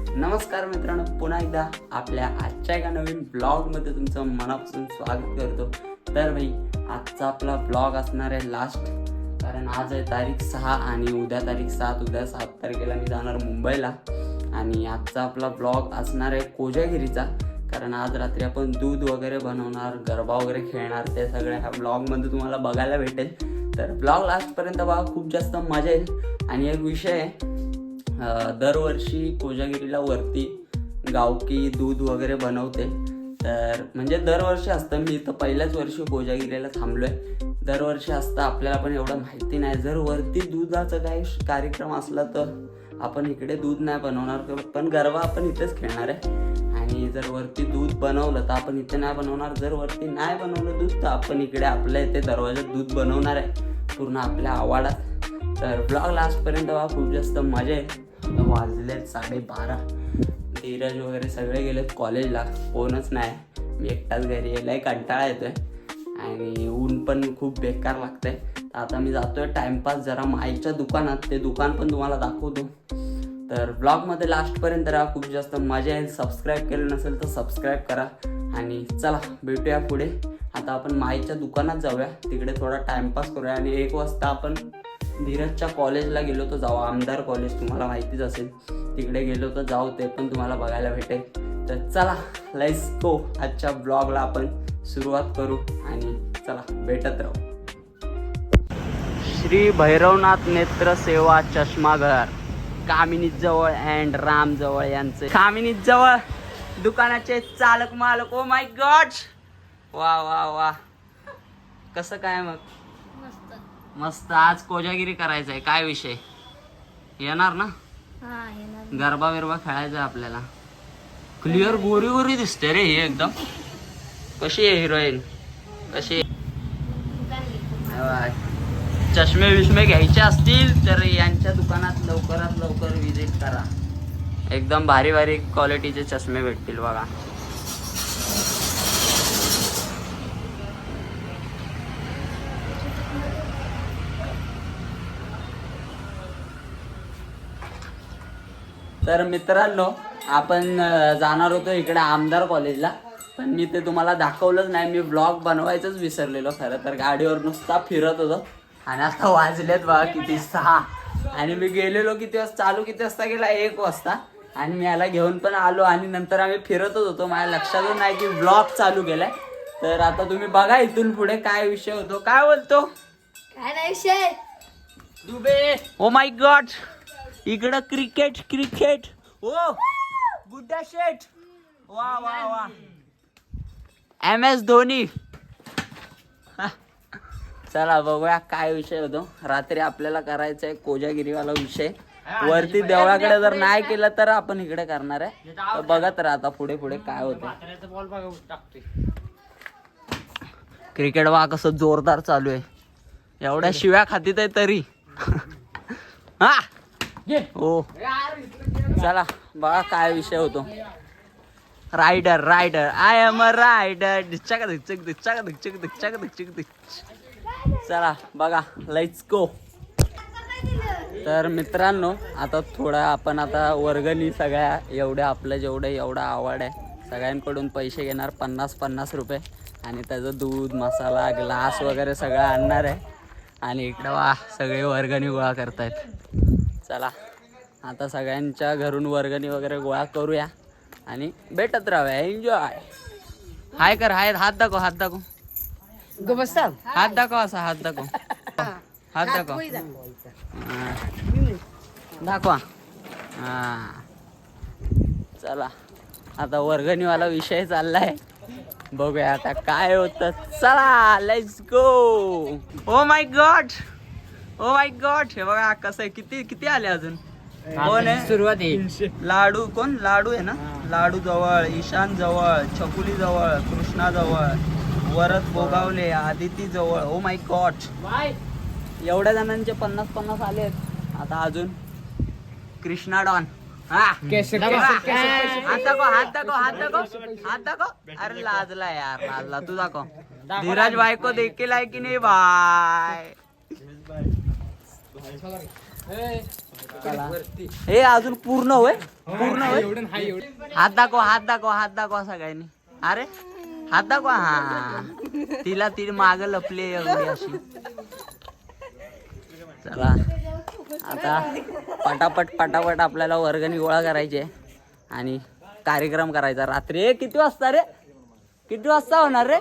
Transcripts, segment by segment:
नमस्कार मित्रांनो, पुन्हा एकदा आपल्या आजच्या एका नवीन ब्लॉगमध्ये तुमचं मनापासून स्वागत करतो. तर भाई आजचा आपला ब्लॉग असणार आहे लास्ट, कारण आज आहे तारीख 6 आणि उद्या तारीख 7. उद्या 7 तारखेला मी जाणार मुंबईला. आणि आजचा आपला ब्लॉग असणार आहे कोजागिरीचा, कारण आज रात्री आपण दूध वगैरे बनवणार, गरबा वगैरे खेळणार. ते सगळ्या ह्या ब्लॉगमध्ये तुम्हाला बघायला भेटेल. तर ब्लॉग लास्टपर्यंत बघा, खूप जास्त मजा येईल. आणि एक विषय आहे, दरवर्षी कोजागिरीला वरती गावकी दूध वगैरे बनवते. तर म्हणजे दरवर्षी असतं, मी इथं पहिल्याच वर्षी कोजागिरीला थांबलो आहे. दरवर्षी असतं, आपल्याला पण एवढं माहिती नाही. जर वरती दुधाचा काही कार्यक्रम असला तर आपण इकडे दूध नाही बनवणार, पण गरबा आपण इथेच खेळणार आहे. आणि जर वरती दूध बनवलं तर आपण इथे नाही बनवणार. जर वरती नाही बनवलं दूध तर आपण इकडे आपल्या इथे दरवाजात दूध बनवणार आहे, पूर्ण आपल्या आवाडात. तर ब्लॉग लास्टपर्यंत बघा, खूप जास्त मजा आहे. वाजलेत 12:30. धीरज वगैरे सगळे गेलेत कॉलेजला, कोणच नाही, मी एकटाच घरी यायला कंटाळा येतोय आणि ऊन पण खूप बेकार लागतंय. तर आता मी जातोय टाइमपास जरा माईच्या दुकानात, ते दुकान पण तुम्हाला दाखवतो. तर ब्लॉगमध्ये लास्टपर्यंत राहा, खूप जास्त मजा येईल. सबस्क्राईब केलं नसेल तर सबस्क्राईब करा. आणि चला भेटूया पुढे. आता आपण माईच्या दुकानात जाऊया, तिकडे थोडा टाइमपास करूया. आणि 1 वाजता आपण धीरजच्या कॉलेजला गेलो तर जाऊ, आमदार कॉलेज तुम्हाला माहितीच असेल. तिकडे गेलो तर जाऊ, ते पण तुम्हाला बघायला भेटेल. तर चला लेट्स गो, आजच्या ब्लॉगला आपण सुरुवात करू आणि चला भेटत राहू. श्री भैरवनाथ नेत्र सेवा चष्माघर, कामिनीजवळ अँड रामजवळ यांचे. कामिनीजवळ दुकानाचे चालक मालक. ओ माय गॉड, वा वा वा. कसं काय मग? मस्त. आज कोजागिरी करायचं आहे, काय विषय? येणार ना? गरबा बिरबा खेळायचा आपल्याला. क्लिअर गोरी गोरी दिसते रे ही एकदम. कशी आहे हिरोईन? कशी? चष्मे विष्मे घ्यायचे असतील तर यांच्या दुकानात लवकरात लवकर विजिट करा. एकदम भारी भारी क्वालिटीचे चष्मे भेटतील बघा. तर मित्रांनो, आपण जाणार होतो इकडे आमदार कॉलेजला, पण मी ते तुम्हाला दाखवलंच नाही. मी ब्लॉग बनवायचंच विसरलेलो खरं तर. गाडीवर नुसता फिरत होतो आणि आता वाजलेत बघा किती, 6. आणि मी गेलेलो किती वाजता, चालू किती वाजता गेला? 1 वाजता. आणि मी याला घेऊन पण आलो आणि नंतर आम्ही फिरतच होतो. माझ्या लक्षातच नाही की ब्लॉग चालू केलाय. तर आता तुम्ही बघा इथून पुढे काय विषय होतो. काय बोलतो? काय नाही विषय. दुबे, ओ माय गॉड, इकडं क्रिकेट. ओ गुड्डा शेट, वा वा वा. MS धोनी. चला बघूया काय विषय होतो. रात्री आपल्याला करायचा आहे कोजागिरीवाला विषय. वरती देवळाकडे जर नाही केलं तर आपण इकडे करणार आहे. तर बघत राहा आता पुढे पुढे काय होतं. क्रिकेट वा कसं जोरदार चालू आहे. एवढ्या शिव्या खातीत आहे तरी. हा हो, चला बघा काय विषय होतो. Rider I am a rider. चला बघा, लेट्स गो. तर मित्रांनो, आता थोडा आपण आता वर्गणी सगळ्या एवढ्या आपलं एवढा आवड आहे सगळ्यांकडून पैसे घेणार, 50 रुपये. आणि त्याचं दूध, मसाला, ग्लास वगैरे सगळं आणणार आहे. आणि इकडं वा सगळे वर्गणी गोळा करतायत. चला आता सगळ्यांच्या घरून वर्गणी वगैरे गोळा करूया आणि भेटत राहूया. एन्जॉय. हाय कर, हात दाखव. हात दाखव असा. हात दाखव. दाखवा. हा, चला आता वर्गणीवाला विषय चाललाय, बघूया आता काय होतं. चला let's go. Oh my God. हे बघा कसं आहे. किती आले अजून? कोण आहे? सुरुवात आहे. लाडू. कोण? लाडू आहे ना. लाडू जवळ, ईशान जवळ, छकुली जवळ, कृष्णा जवळ, वरद गोगावले, आदिती जवळ. ओ माय गॉड, एवढ्या जणांचे 50 आले आहेत. आता अजून कृष्णा डॉन. हात दाखव. अरे लाजला यार, लाजला. तू दाखव. धीरज बायको देखील आहे की नाही बाय? हे अजून पूर्ण होय हात दाखवा सगळ्यांनी. अरे हात दाखवा. हा तिला ती माग लपली एवढी अशी. चला आता पटापट आपल्याला वर्गणी गोळा करायची आहे आणि कार्यक्रम करायचा रात्री. किती वाजता रे? किती वाजता होणार रे?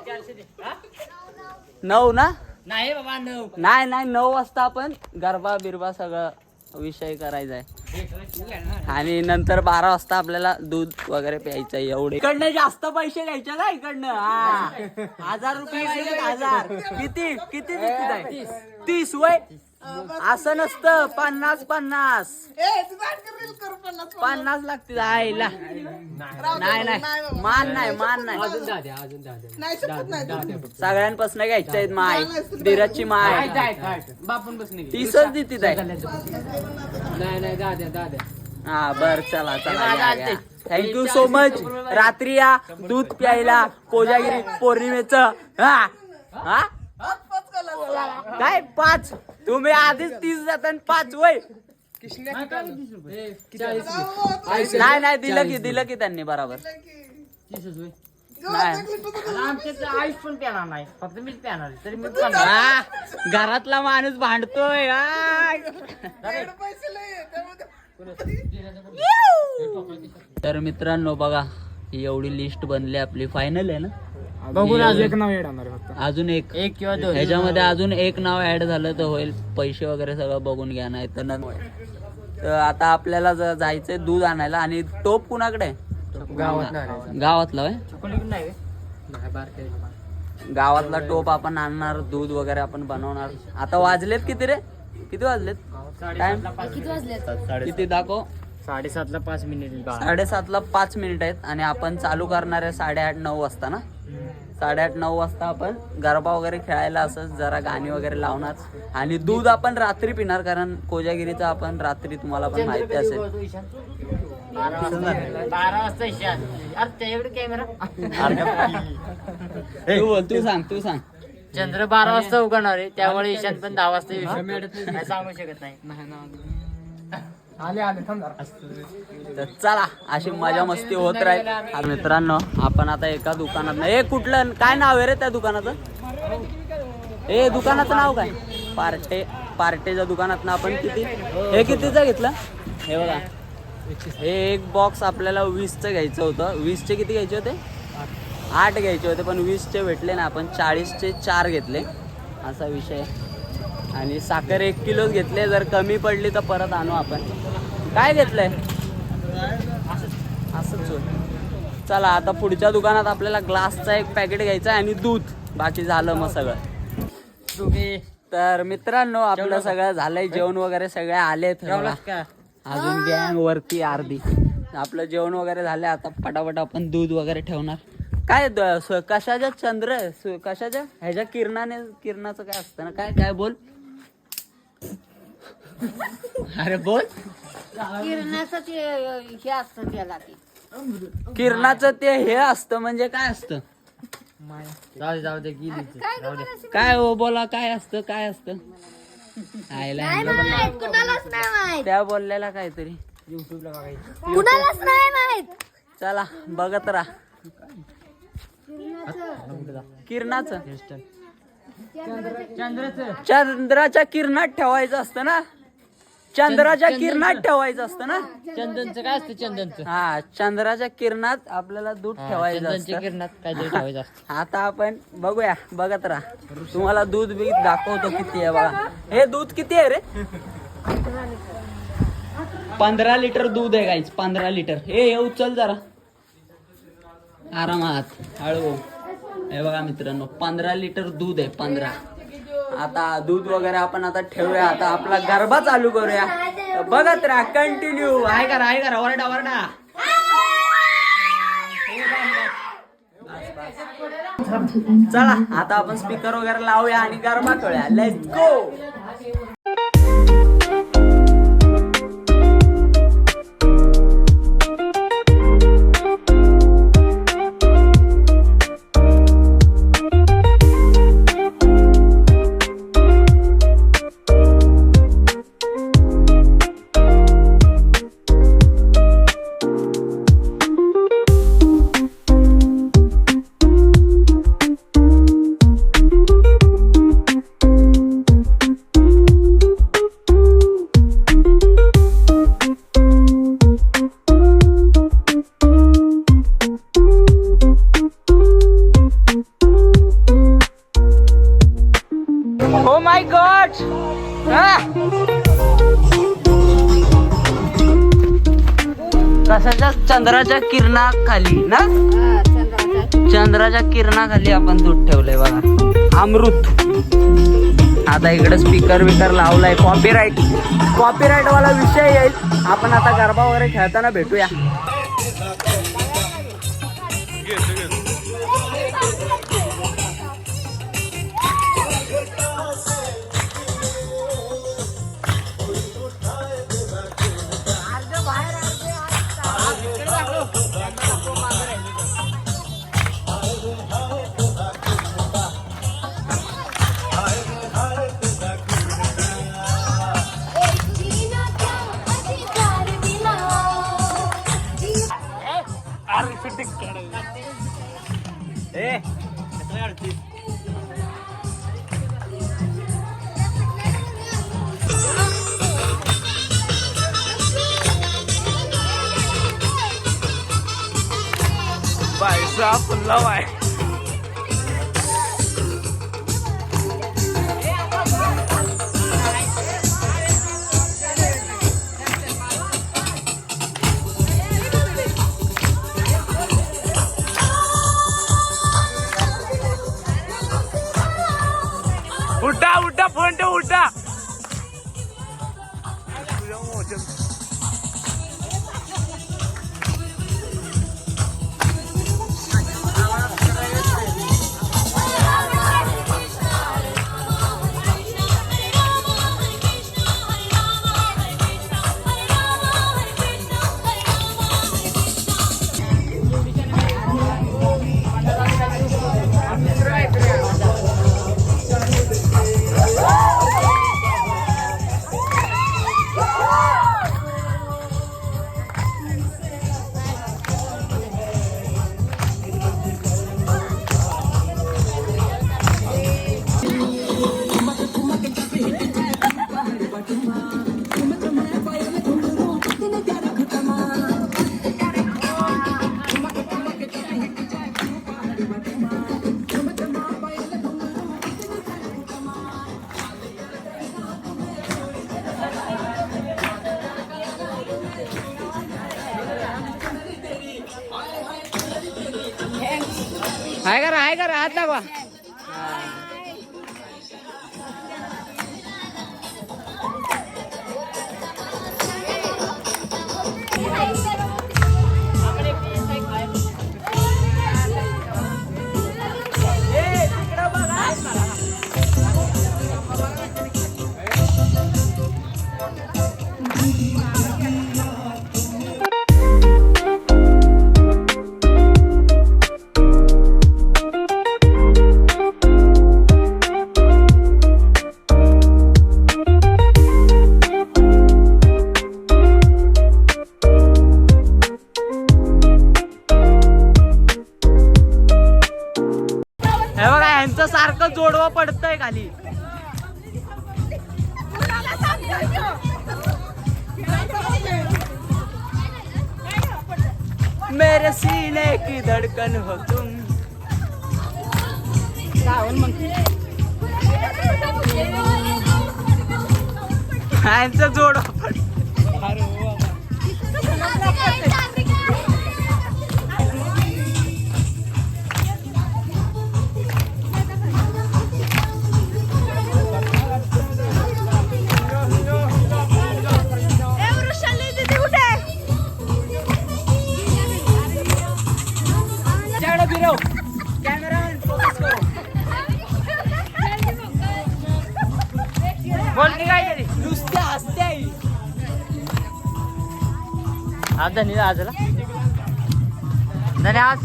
9 ना? नाही बाबा 9. नाही 9 वाजता आपण गरबा बिरबा सगळं विषय करायचा आहे आणि नंतर 12 वाजता आपल्याला दूध वगैरे प्यायचं आहे. एवढे इकडनं जास्त पैसे घ्यायचे का इकडनं? 1000 रुपये घ्यायचे. 1000 किती किती देतील आहे? 30 वय. असं नसतं. 50 लागतील. आईला नाही मान नाही सगळ्यांपासून घ्यायच्या आहेत. माय धीरजची माय बापून बसणे 30च देतील आहे. नाही दाद्या. हा बर चला थँक्यू सो मच. रात्री या दूध प्यायला कोजागिरी पौर्णिमेचं. हा काय 5? तुम्ही आधीच 30 जाता 5 वय. नाही दिलं की त्यांनी बरोबर. आयुष पण प्याणार नाही, फक्त मीच प्याणार तरी मी घरातला माणूस भांडतोय. तर मित्रांनो बघा ही एवढी लिस्ट बनली आपली. फायनल आहे ना? बघून अजून एक नाव येणार फक्त. अजून एक किंवा 2 ह्याच्यामध्ये अजून एक नाव ऍड झालं तर होईल. पैसे वगैरे सगळं बघून घ्या. नाही तर आता आपल्याला जायचंय दूध आणायला. आणि टोप कुणाकडे? गावातला होय. गावातला टोप आपण आणणार. दूध वगैरे आपण बनवणार. आता वाजलेत किती रे? किती वाजलेत? टाइम किती दाखव? 7:30ला 5 मिनिट. 7:30ला 5 मिनिट आहेत आणि आपण चालू करणार आहे 8:30-9 वाजता ना? 8:30-9 वाजता आपण गरबा वगैरे खेळायला असं जरा गाणी वगैरे लावणार. आणि दूध आपण रात्री पिणार कारण कोजागिरीचं आपण रात्री तुम्हाला पण माहिती असेल. 12 वाजता ईशान. अरे एवढं कॅमेरा तू सांग. चंद्र 12 वाजता उगवणार आहे, त्यामुळे ईशान पण 10 वाजता येऊ शकतो. काय सांगू शकत नाही. तर चला अशी मजा मस्ती होत राहील. मित्रांनो आपण आता एका दुकानात कुठलं काय नाव आहे रे त्या दुकानाचं? दुकानाचं नाव काय? पार्टेच्या दुकानात आपण हे कितीचं घेतलं? हे बघा हे एक बॉक्स आपल्याला 20चं घ्यायचं होतं. 20चे किती घ्यायचे होते? 8 घ्यायचे होते पण 20चे भेटले ना. आपण 40चे 4 घेतले असा विषय. आणि साखर 1 किलोच घेतले. जर कमी पडली तर परत आणू आपण. काय घेतलंय? असंच होय. चला आता पुढच्या दुकानात आपल्याला ग्लासचा एक पॅकेट घ्यायचा आहे आणि दूध. बाकी झालं मग सगळं. तर मित्रांनो आपलं सगळं झालंय. जेवण वगैरे सगळे आलेत. अजून गँग वरती अर्धी. आपलं जेवण वगैरे झालंय. आता पटापट आपण दूध वगैरे ठेवणार. काय कशाच्या कशाच्या ह्याच्या किरणाचं काय असतं ना? काय बोल. अरे बोल. किरणाचं ते हे असतं म्हणजे काय असतं? जाऊ दे गेली. काय हो बोला. काय असतं? त्या बोललेला काहीतरी. चला बघत राहा. किरणाचं चंद्राच्या किरणात ठेवायचं असतं ना? चंद्राच्या किरणात ठेवायचं असतं ना? चंदनचं काय असतं? चंदनचं हा चंद्राच्या किरणात आपल्याला दूध ठेवायचं असतं. किरणात काहीतरी ठेवायचं असतं. आता आपण बघूया. बघत राहा. तुम्हाला दूध बी दाखवतो किती आहे बघा. हे दूध किती आहे रे? 15 लिटर दूध आहे गाईच. 15 लिटर. हे उचल जरा आरामात हळू. हे बघा मित्रांनो 15 लिटर दूध आहे. 15. आता दूध वगैरे आपण आता ठेवूया. आता आपला गरबा चालू करूया. बघत राहा कंटिन्यू. आहे करा ओरडा. चला आता आपण स्पीकर वगैरे लावूया आणि गरबा खेळूया. Let's go. चंद्राच्या किरणाखाली ना, हा, चंद्राचा. चंद्राच्या किरणाखाली आपण दूध ठेवलंय बघा, अमृत. आता इकडे स्पीकर बिकर लावलाय, कॉपीराईट वाला विषय येईल. आपण आता गरबा वगैरे खेळताना भेटूया. उठा फोन ठेव उठा. हाय करा हात दाखवा. सारखं जोडवा पडतंय खाली. मेरे सीने की धड़कन हो तुम. यांचं जोडवा पड. नुसते हसते आई. आज धनी आजला धनी आज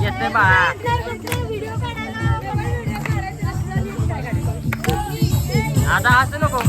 येते बा. आता असं नको.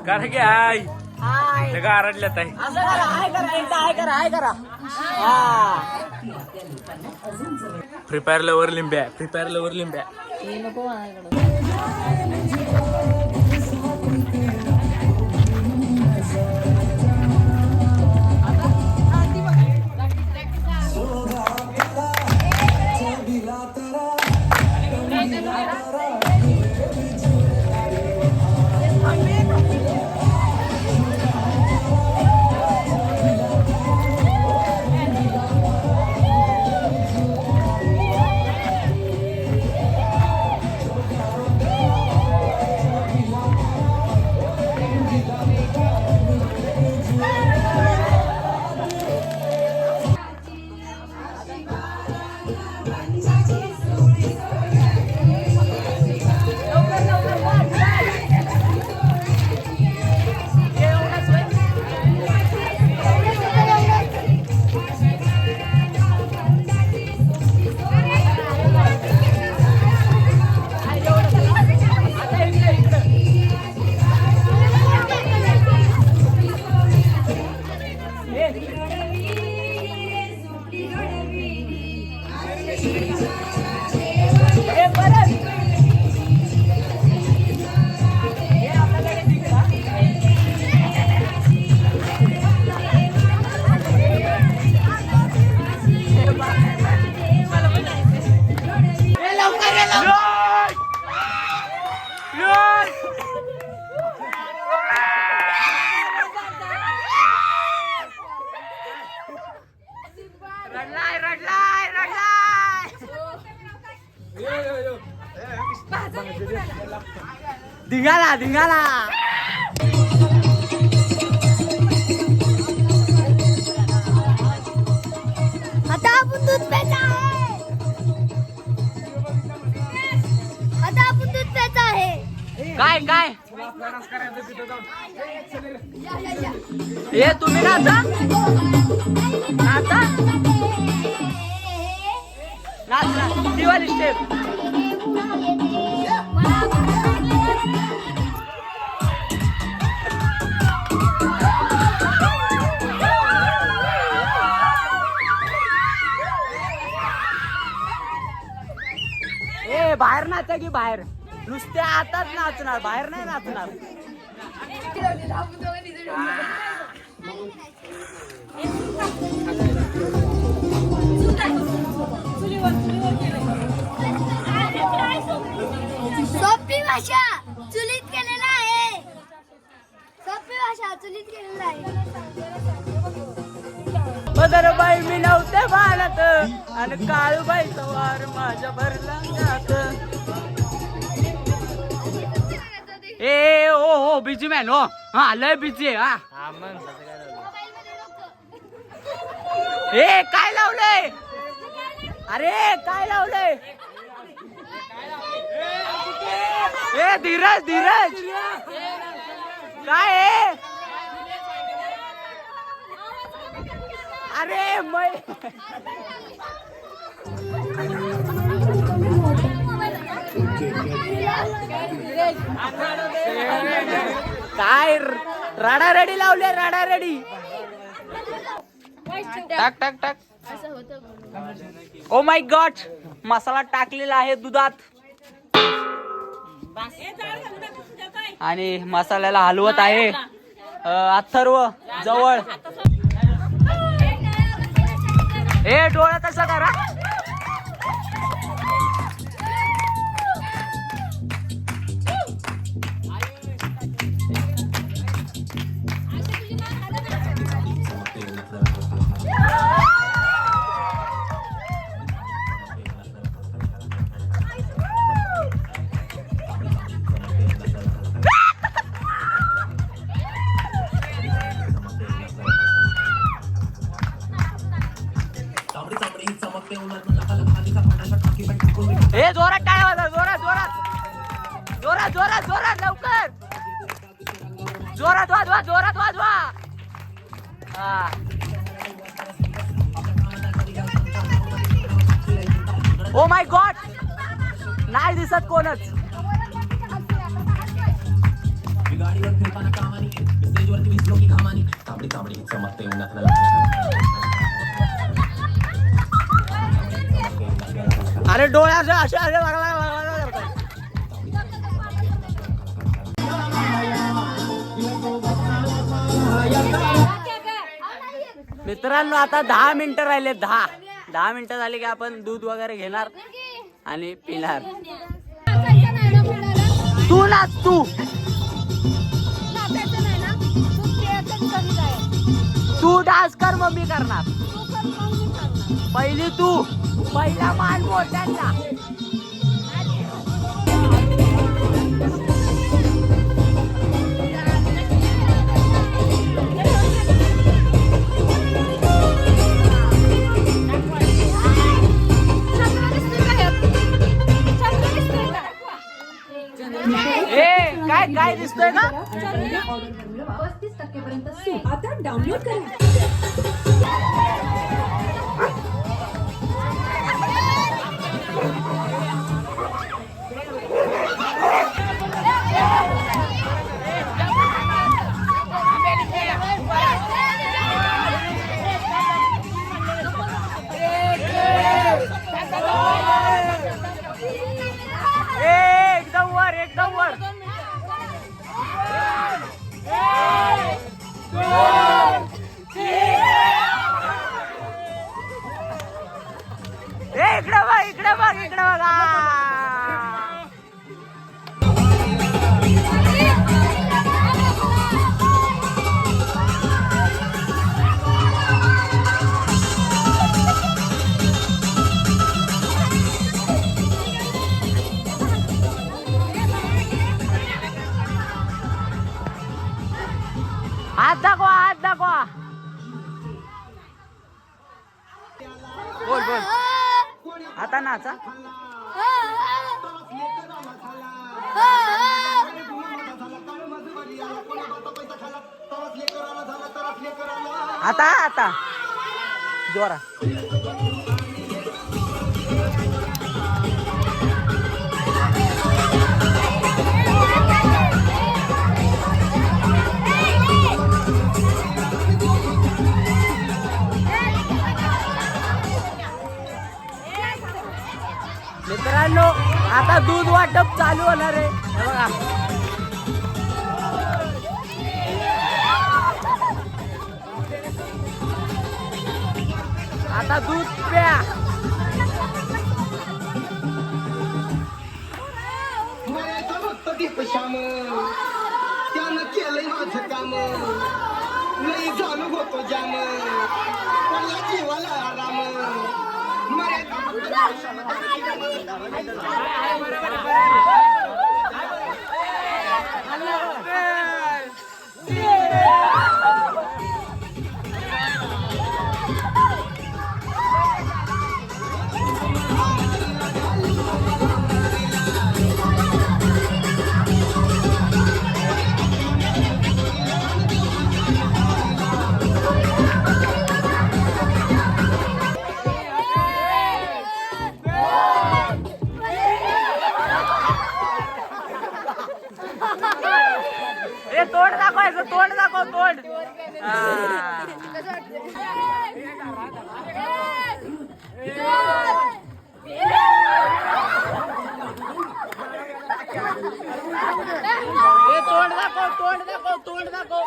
करा की हाय सगळं आरडल्यात आहे फ्री फायर लवर लिंब्या फ्री फायर लवर लिंब्या धिंगाला धिंगाला आता आपण दूध प्यायचं आहे आता आपण दूध प्यायचं आहे काय काय हे तुम्ही नाचा नाचा नाच दिवाळी स्टेप ए बाहेर नाचा की बाहेर नुसते आताच नाचणार बाहेर नाही नाचणार सोपी भाषा चुलीत केलेला आहे सोपी भाषा चुलीत केलेला आहे बदरबाई मी नव्हते बाळत आणि काळूबाई सवार माझ्या भरला ए ओ हो बिजी मॅन हो हा लय बिजी आहे हा ए काय लावलंय अरे काय लावलंय ए धीरज धीरज काय आहे अरे मै काय राडा रेडी लावले राडा रेडी टाक टाक टाक ओ माय गॉड मसाला टाकलेला आहे दुधात आणि मसाल्याला हलवत आहे अथर्व जवळ ए डोळा तसा करा ए जोरात टाळ्या वाजवा जोरात जोरात जोरात जोरात जोरात लवकर जोरात वाजवा जोरात वाजवा ओ माय गॉड नाही दिसत कोणच अरे डोळ्या असे असे असे लागला मित्रांनो. आता 10 मिनिटं राहिले. 10 मिनिटं झाली की आपण दूध वगैरे घेणार आणि पिणार. तू नाच तू. तू डान्स कर मग मी करणार. पहिली तू. पहिला मान मोठ्यांना. काय काय दिसतोय का? 35% सूट आता डाउनलोड करा. एकदम वर एकदम वर. इकडे बघ इकडे बघ इकडे बघा. हात दाखवा हात दाखवा. बोल बोल आता नाचा. आता आता जोरा. मित्रांनो आता दूध वाटप चालू होणार आहे. हे बघा आता दूध प्या. त्यानं केलंय माझं काम नाही झालं होतो जाम मला जीवाला आराम तोंड दाखवायचं. तोंड दाखव तोंड. तोंड दाखव तोंड दाखव तोंड दाखव.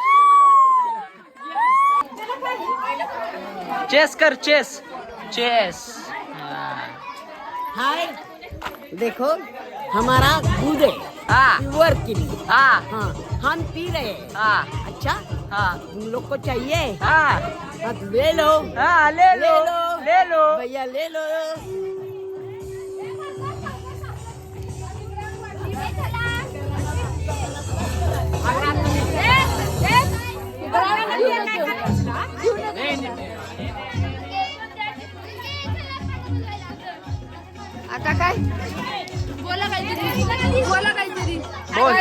चेस कर चेस चेस. हाय देखो हमारा दूध है हाँ प्योर के लिए. हाँ हाँ हम पी रहे हैं. हाँ अच्छा हाँ तुम लोग को चाहिए हाँ हाँ तो ले लो. हाँ ले लो ले लो. भैया ले लो. आता काय बोला काहीतरी बोला काहीतरी बोल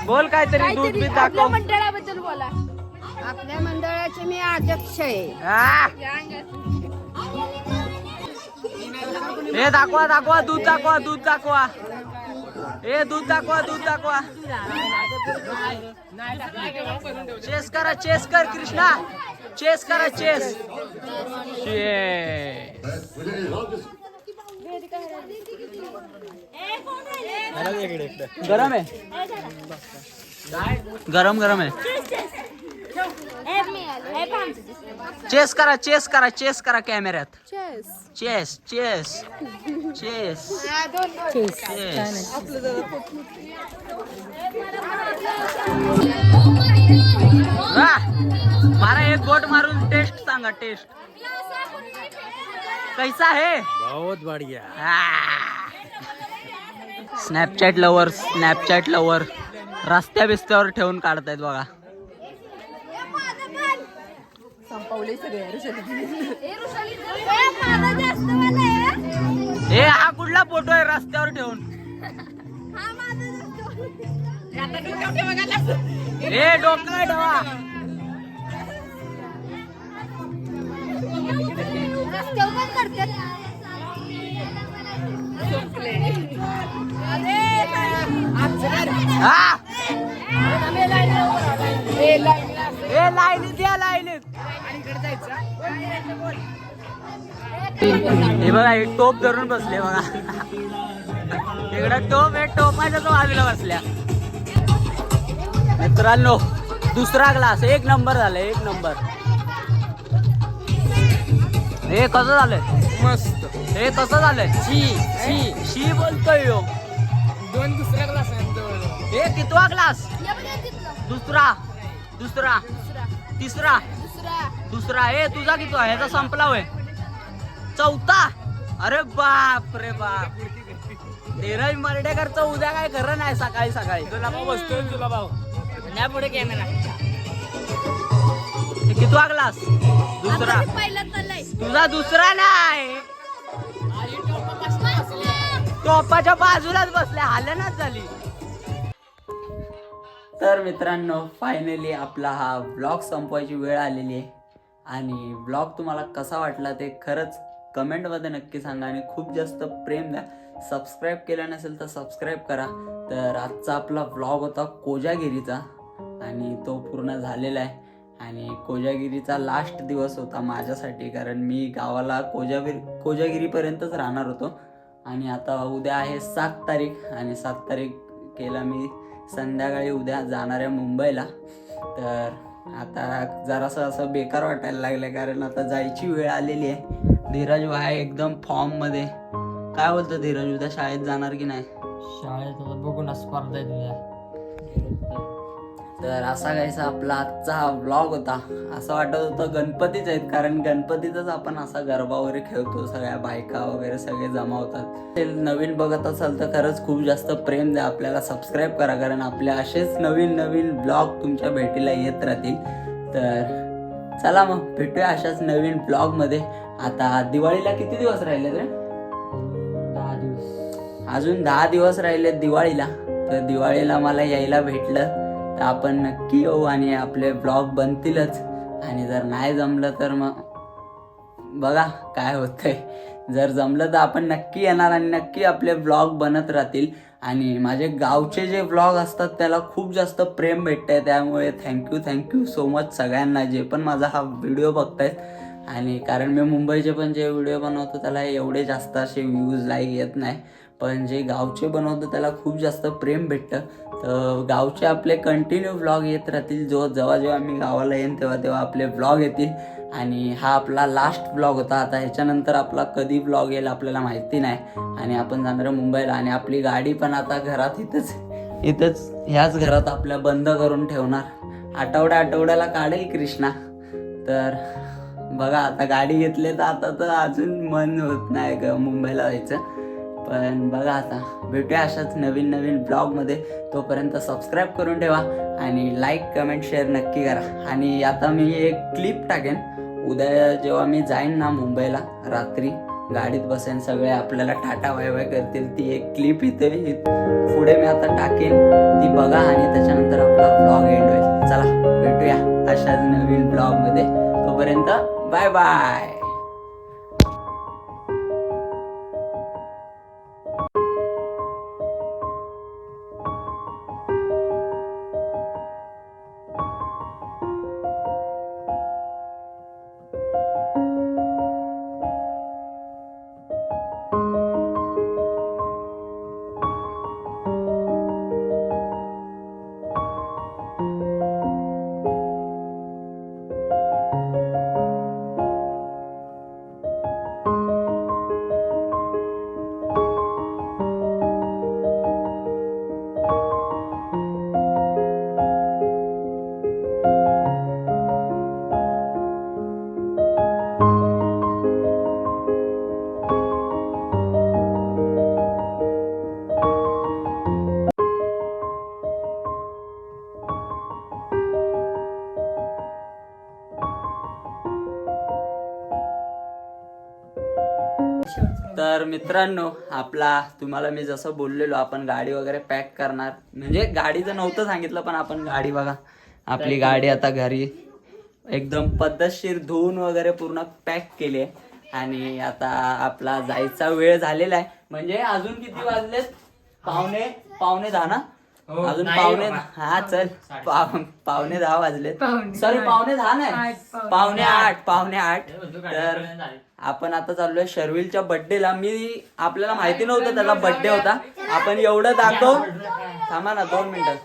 बोल काहीतरी. दूध बी आपल्या दाखव. मंडळाबद्दल बोला. आपल्या मंडळाचे मी अध्यक्ष आहे. हा. हे दाखवा दाखवा दूध दाखवा दूध दाखवा. ए दूध दाखवा, दूध दाखवा. चेस करा, चेस कर कृष्णा, चेस करा, चेस. गरम आहे, गरम गरम आहे. चेस करा, चेस करा, चेस करा कॅमेऱ्यात. Chase chase chase chase. मारा एक बोट मारून टेस्ट सांगा, टेस्ट कैसा है. बहुत बढ़िया. स्नॅपचॅट लवर, स्नॅपचॅट लवर रस्त्या बिस्त्यावर ठेवून काढतायत बघा. ए हा कुठला फोटो आहे रस्त्यावर ठेवून. ए डोका ठेवा. लाईनीत या, लाईनीत. हे बघा, हे टोप धरून बसले बघा. इकडं टोप आहे, टोपाच्या तो बाजूला बसल्या. मित्रांनो दुसरा ग्लास एक नंबर झालाय, एक नंबर. हे कसं झालंय, मस्त. हे कसं झालंय. शी शी शी बोलतोय यो. दोन दुसऱ्या क्लास. हे कितवा ग्लास. दुसरा, दुसरा, तिसरा, दुसरा. हे तुझा किती आहे, ह्याचा संपला होय. चौथा. अरे बाप रे बाप. धीरज मर्डेकरचं उद्या काय खरं नाही. सकाळी सकाळी तुला भाऊ बसतोय, तुला भाऊ त्या पुढे कॅमेरा. कितवा ग्लास. दुसरा. तुझा दुसरा नाही, टोपाच्या बाजूलाच बसल्या, हालनाच झाली. तर मित्रांनो फायनली आपला हा व्लॉग संपवायची वेळ आलेली आहे. आणि व्लॉग तुम्हाला कसा वाटला ते खरंच कमेंटमध्ये नक्की सांगा. आणि खूप जास्त प्रेम द्या. सबस्क्राईब केलं नसेल तर सबस्क्राईब करा. तर आजचा आपला व्लॉग होता कोजागिरीचा आणि तो पूर्ण झालेला आहे. आणि कोजागिरीचा लास्ट दिवस होता माझ्यासाठी, कारण मी गावाला कोजागिरीपर्यंतच राहणार होतो. आणि आता उद्या आहे 7 तारीख आणि 7 तारीखेला मी संध्याकाळी उद्या जाणार आहे मुंबईला. तर आता जरासं असं बेकार वाटायला लागलं, कारण आता जायची वेळ आलेली आहे. धीरज आहे एकदम फॉर्ममध्ये. काय बोलतो धीरज, उद्या शाळेत जाणार की नाही. शाळेत बघू ना, स्पर्धा आहे तुझ्या. तर असा काहीसा आपला आजचा हा व्लॉग होता. असं वाटत होतं गणपतीच आहेत, कारण गणपतीतच आपण असा गरबा वगैरे खेळतो, सगळ्या बायका वगैरे सगळे जमा होतात. ते नवीन बघत असाल तर खरंच खूप जास्त प्रेम द्या, आपल्याला सबस्क्राईब करा, कारण आपले असेच नवीन नवीन ब्लॉग तुमच्या भेटीला येत राहतील. तर चला मग भेटूया अशाच नवीन ब्लॉगमध्ये. आता दिवाळीला किती दिवस राहिले रे. 10 दिवस. अजून 10 दिवस राहिले दिवाळीला. तर दिवाळीला मला यायला भेटलं तर आपण नक्की येऊ आणि आपले ब्लॉग बनतीलच. आणि जर नाही जमलं तर मग बघा काय होतंय. जर जमलं तर आपण नक्की येणार आणि नक्की आपले ब्लॉग बनत राहतील. आणि माझे गावचे जे ब्लॉग असतात त्याला खूप जास्त प्रेम भेटतंय, त्यामुळे थँक्यू सो मच सगळ्यांना जे पण माझा हा व्हिडिओ बघतायत. आणि कारण मी मुंबईचे पण जे व्हिडिओ बनवतो त्याला एवढे जास्त असे व्ह्यूज लाईक येत नाही, पण जे गावचे बनवतो त्याला खूप जास्त प्रेम भेटतं. तर गावचे आपले कंटिन्यू व्लॉग येत राहतील. जेव्हा मी गावाला येईन तेव्हा आपले व्लॉग येतील. आणि हा आपला लास्ट व्लॉग होता. आता ह्याच्यानंतर आपला कधी व्लॉग येईल आपल्याला माहिती नाही. आणि आपण जाणार आहे मुंबईला. आणि आपली गाडी पण आता घरात इथंच ह्याच घरात आपल्या बंद करून ठेवणार. आठवड्याला काढेल कृष्णा. तर बघा आता गाडी घेतली तर आता तर अजून मन होत नाही का मुंबईला जायचं. पण बघा आता भेटूया अशाच नवीन ब्लॉगमध्ये. तोपर्यंत सबस्क्राईब करून ठेवा आणि लाईक कमेंट शेअर नक्की करा. आणि आता मी एक क्लिप टाकेन उद्या जेव्हा मी जाईन ना मुंबईला, रात्री गाडीत बसेन, सगळे आपल्याला टाटा बाय बाय करतील. ती एक क्लिप इथे पुढे मी आता टाकेन, ती बघा आणि त्याच्यानंतर आपला ब्लॉग एंड होईल. चला भेटूया अशाच नवीन ब्लॉगमध्ये. तोपर्यंत बाय बाय. तर मित्रांनो, आपला तुम्हाला मी जसं बोललेलो आपण गाडी वगैरे पॅक करणार, म्हणजे गाडीचं नव्हतं सांगितलं पण आपण गाडी बघा, आपली गाडी आता घरी एकदम पद्धतशीर धुवून वगैरे पूर्ण पॅक केली आहे आणि आता आपला जायचा वेळ झालेला आहे. म्हणजे अजून किती वाजलेत? पावणे 10 ना? अजून चल पावणे 10 वाजलेत. सॉरी पावणे 10 नाही, पावणे 8. तर आपण आता चाललोय शर्विलच्या बर्थडेला. आपल्याला माहिती नव्हतं त्याला बर्थडे होता. आपण एवढं थांबा ना 2 मिनिटं.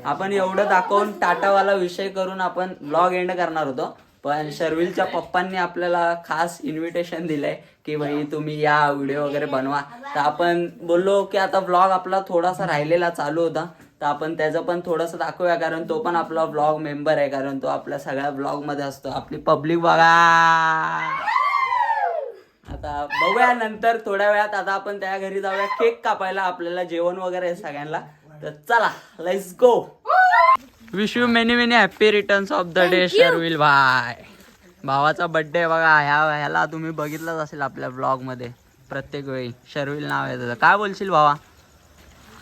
आपण एवढं दाखवून टाटावाला विषय करून आपण व्लॉग एंड करणार होतो, पण शर्विलच्या पप्पांनी आपल्याला खास इन्व्हिटेशन दिलंय की भाई तुम्ही या, व्हिडिओ वगैरे बनवा. तर आपण बोललो की आता व्लॉग आपला थोडासा राहिलेला चालू होता, तर आपण त्याचं पण थोडंसं दाखवूया, कारण तो पण आपला व्लॉग मेंबर आहे, कारण तो आपल्या सगळ्या व्लॉग मध्ये असतो. आपली पब्लिक बघा. आता बघूया नंतर थोड्या वेळात. आता आपण त्या घरी जाऊया केक कापायला, आपल्याला जेवण वगैरे आहे सगळ्यांना. तर चला, let's go. Wish you many many happy returns of the day Sharvil भाई. भावाचा बर्थडे बघा. ह्याला तुम्ही बघितलंच असेल आपल्या व्लॉग मध्ये प्रत्येक वेळी. शर्विल नाव आहे त्याचं. काय बोलशील भावा?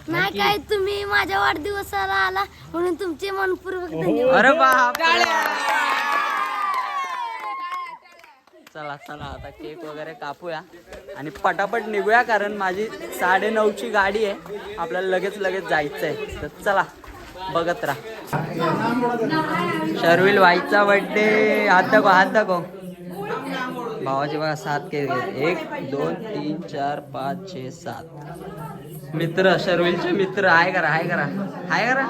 नाही काय, तुम्ही माझ्या वाढदिवसाला आला म्हणून तुमचे मनपूर्वक धन्यवाद. अरे बाप. चला आता केक वगैरे कापूया आणि पटापट निघूया, कारण माझी 9:30ची गाडी आहे. आपल्याला लगेच जायचंय. तर चला, बघत राहा. शर्विल भाईचा बर्थडे. हात दाखव. भावाचे बघा 7 केक. 1 2 3 4 5 6 7 मित्र, शर्विलचे मित्र. हाय करा.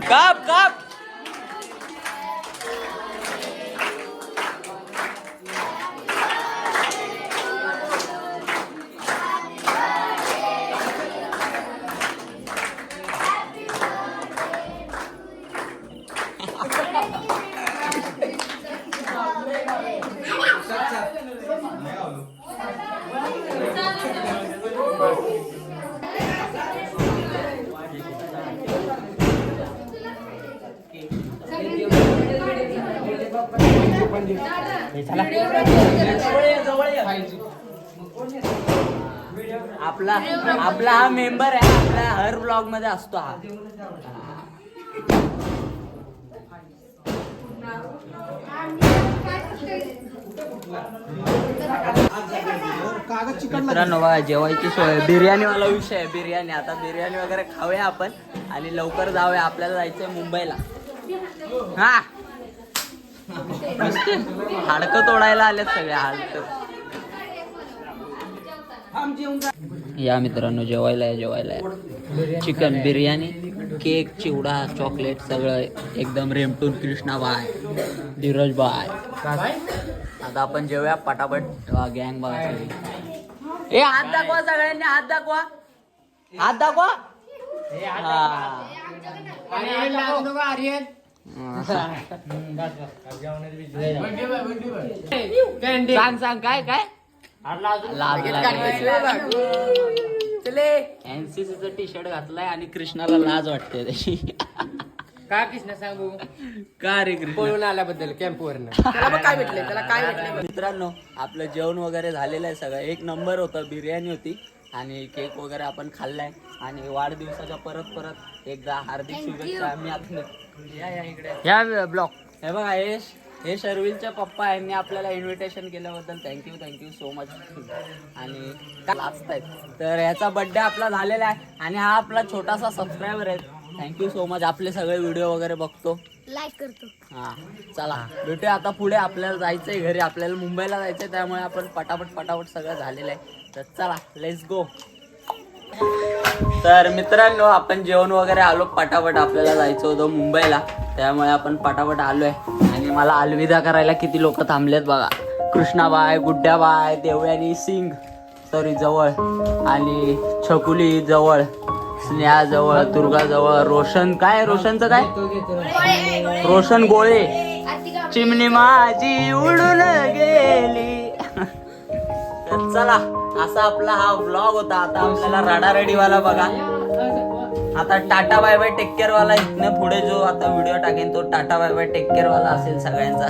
काप. आपला हा मेंबर आहे, आपल्या हर ब्लॉग मध्ये असतो हा. मित्रांनो बघा, जेवायची सोय. बिर्याणीवाला विषय आहे. बिर्याणी. आता बिर्याणी वगैरे खाऊया आपण आणि लवकर जाऊया. आपल्याला जायचंय मुंबईला. हा, हाडकं तोडायला आलेत सगळे. हाडकं. या मित्रांनो, जेवायला आहे. चिकन बिर्याणी, केक, चिवडा, चॉकलेट सगळं एकदम रेमटून. कृष्णाबाई, धीरज बाय. आता आपण जेवूया पटापट. गँग बघा सगळी. हात दाखवा सगळ्यांनी. हात दाखवा. सांग काय एनसीसीचं टी शर्ट घातलाय आणि कृष्णाला लाज वाटते त्याची. का कृष्ण सांगू? का रे कृष्ण? पळून आल्याबद्दल कॅम्पवरनं. त्याला काय भेटले? मित्रांनो, आपलं जेवण वगैरे झालेलं आहे. सगळं एक नंबर होतं. बिर्याणी होती आणि केक वगैरे आपण खाल्लाय. आणि वाढदिवसाच्या परत एकदा हार्दिक शुभेच्छा. आम्ही आता या इकडे या ब्लॉग. हे बघा, हे शर्विलच्या पप्पा यांनी आपल्याला इन्व्हिटेशन केल्याबद्दल थँक्यू सो मच. आणि लाजतायत. तर ह्याचा बर्थडे आपला झालेला आहे आणि हा आपला छोटासा सबस्क्रायबर आहे. Thank you so much. आपले सगळे व्हिडिओ वगैरे बघतो, लाईक करतो. हा, चला भेटूया आता पुढे. आपल्याला जायचंय घरी, आपल्याला मुंबईला जायचंय, त्यामुळे आपण पटापट सगळं झालेलं आहे. तर चला, लेट्स गो. तर मित्रांनो, आपण जेवण वगैरे आलो पटापट. आपल्याला जायचं होतं मुंबईला, त्यामुळे आपण पटापट आलोय. आणि मला अलविदा करायला किती लोक थांबलेत बघा. कृष्णाबाई, गुड्ड्याबाई, देवयानी सिंग जवळ, आणि छकुली जवळ, स्नेहा जवळ, दुर्गा जवळ, रोशनचं काय रोशन गोळे. चिमणी माझी उडून गेली. तर चला, असा आपला हा व्लॉग होता. आता आपल्याला रडारडीवाला बघा. आता tata bye bye take care वाला इथनं पुढे जो आता व्हिडिओ टाकेन तो tata bye bye take care वाला असेल सगळ्यांचा.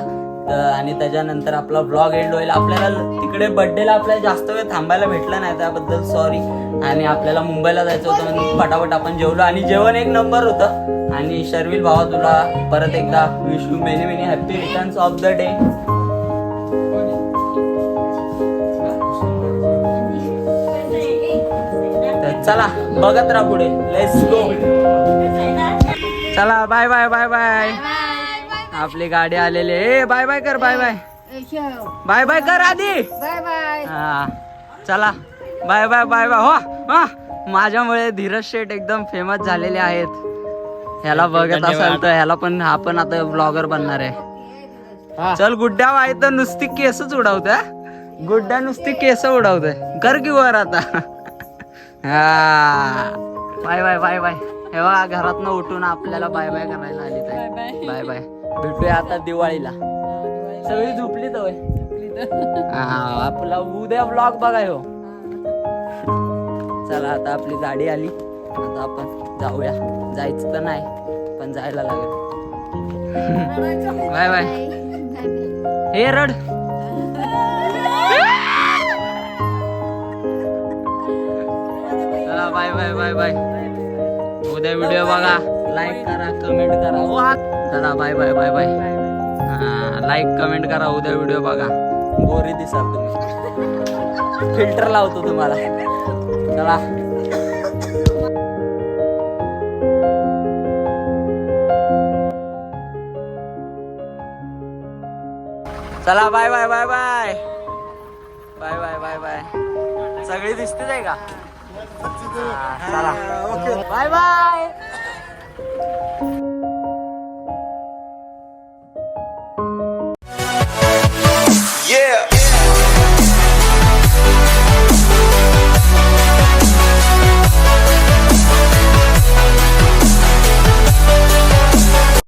आणि त्याच्यानंतर आपला व्लॉग एंड होईल. आपल्याला तिकडे बर्थडेला आपल्याला जास्त वेळ थांबायला भेटला नाही त्याबद्दल सॉरी. आणि आपल्याला मुंबईला जायचं होतं म्हणून फटाफट आपण जेवलो आणि जेवण एक नंबर होतं. आणि शर्विल भावा तुला परत एकदा wish you many many happy returns of the day. तर चला बघत राहा पुढे. Let's go. चला बाय बाय बाय बाय. आपली गाडी आलेली आहे. बाय बाय कर. बाय बाय बाय बाय कर आधी. Bye bye. हा चला बाय बाय बाय बाय. हो हा माझ्यामुळे धीरज शेठ एकदम फेमस झालेले आहेत. ह्याला बघत असाल तर ह्याला पण हा पण आता ब्लॉगर बनणार आहे. चल गुड्डा बाय तर नुसती केसच उडवते. गुड्डा नुसती केस उडवते. कर की वर आता. हा बाय बाय बाय बाय. हे बघा घरातनं उठून आपल्याला बाय बाय करायला आली तर बाय बाय. भेटूया आता दिवाळीला. सगळी झोपली तर आपला उद्या ब्लॉग बघा हो. चला आता आपली गाडी आली. आता आपण जाऊया. जायचं तर नाही पण जायला लागेल. Bye bye. हे रड. चला बाय बाय बाय बाय. उद्या व्हिडिओ बघा. लाईक करा कमेंट करा. चला bye bye bye bye. Like comment करा. उद्या व्हिडिओ बघा. गोरी दिसाल तुम्ही. फिल्टर लावतो तुम्हाला. चला चला bye bye bye bye bye bye bye bye. सगळी दिसतेच आहे का? चला बाय बाय.